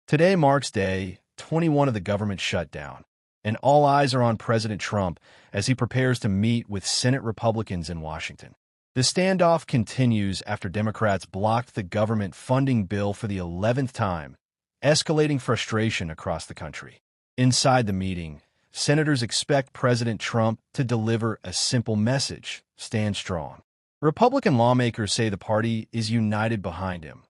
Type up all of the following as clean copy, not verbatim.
Today marks day 21 of the government shutdown, and all eyes are on President Trump as he prepares to meet with Senate Republicans in Washington. The standoff continues after Democrats blocked the government funding bill for the 11th time, escalating frustration across the country. Inside the meeting, senators expect President Trump to deliver a simple message: stand strong. Republican lawmakers say the party is united behind him,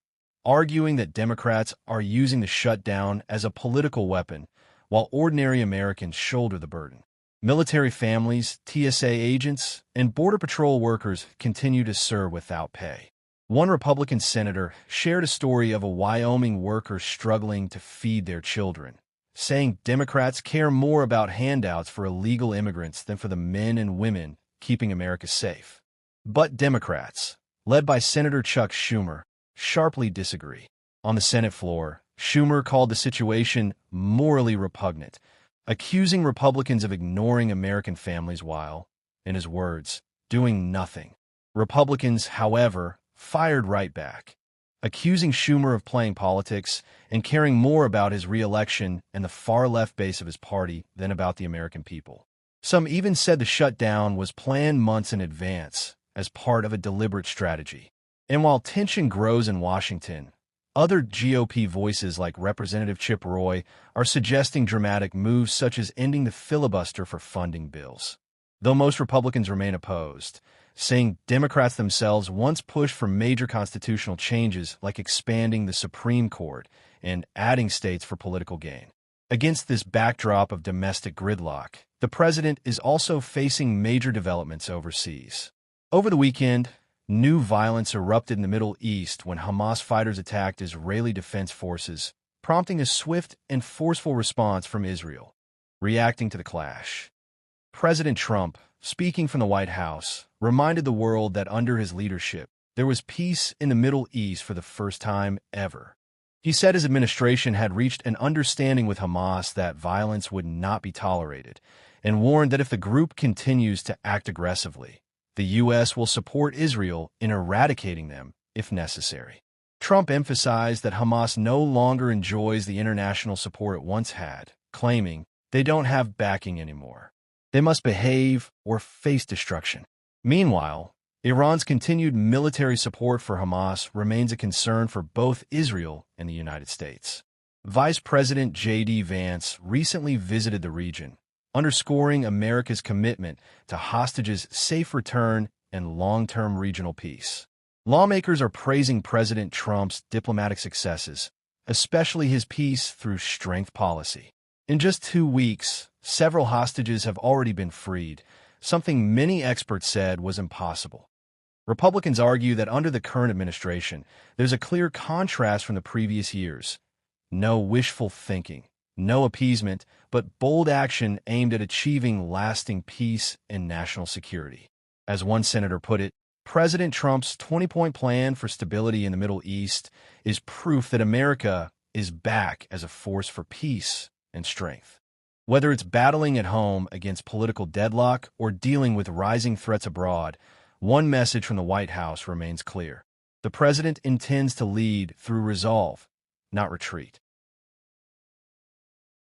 arguing that Democrats are using the shutdown as a political weapon while ordinary Americans shoulder the burden. Military families, TSA agents, and Border Patrol workers continue to serve without pay. One Republican senator shared a story of a Wyoming worker struggling to feed their children, saying Democrats care more about handouts for illegal immigrants than for the men and women keeping America safe. But Democrats, led by Senator Chuck Schumer, sharply disagree. On the Senate floor, Schumer called the situation morally repugnant, accusing Republicans of ignoring American families while, in his words, doing nothing. Republicans, however, fired right back, accusing Schumer of playing politics and caring more about his re-election and the far-left base of his party than about the American people. Some even said the shutdown was planned months in advance as part of a deliberate strategy. And while tension grows in Washington, other GOP voices like Representative Chip Roy are suggesting dramatic moves such as ending the filibuster for funding bills. Though most Republicans remain opposed, saying Democrats themselves once pushed for major constitutional changes like expanding the Supreme Court and adding states for political gain. Against this backdrop of domestic gridlock, the president is also facing major developments overseas. Over the weekend, new violence erupted in the Middle East when Hamas fighters attacked Israeli defense forces, prompting a swift and forceful response from Israel. Reacting to the clash, President Trump, speaking from the White House, reminded the world that under his leadership, there was peace in the Middle East for the first time ever. He said his administration had reached an understanding with Hamas that violence would not be tolerated, and warned that if the group continues to act aggressively, the U.S. will support Israel in eradicating them if necessary. Trump emphasized that Hamas no longer enjoys the international support it once had, claiming they don't have backing anymore. They must behave or face destruction. Meanwhile, Iran's continued military support for Hamas remains a concern for both Israel and the United States. Vice President J.D. Vance recently visited the region, underscoring America's commitment to hostages' safe return and long-term regional peace. Lawmakers are praising President Trump's diplomatic successes, especially his peace through strength policy. In just 2 weeks, several hostages have already been freed, something many experts said was impossible. Republicans argue that under the current administration, there's a clear contrast from the previous years. No wishful thinking, no appeasement, but bold action aimed at achieving lasting peace and national security. As one senator put it, President Trump's 20-point plan for stability in the Middle East is proof that America is back as a force for peace and strength. Whether it's battling at home against political deadlock or dealing with rising threats abroad, one message from the White House remains clear. The president intends to lead through resolve, not retreat.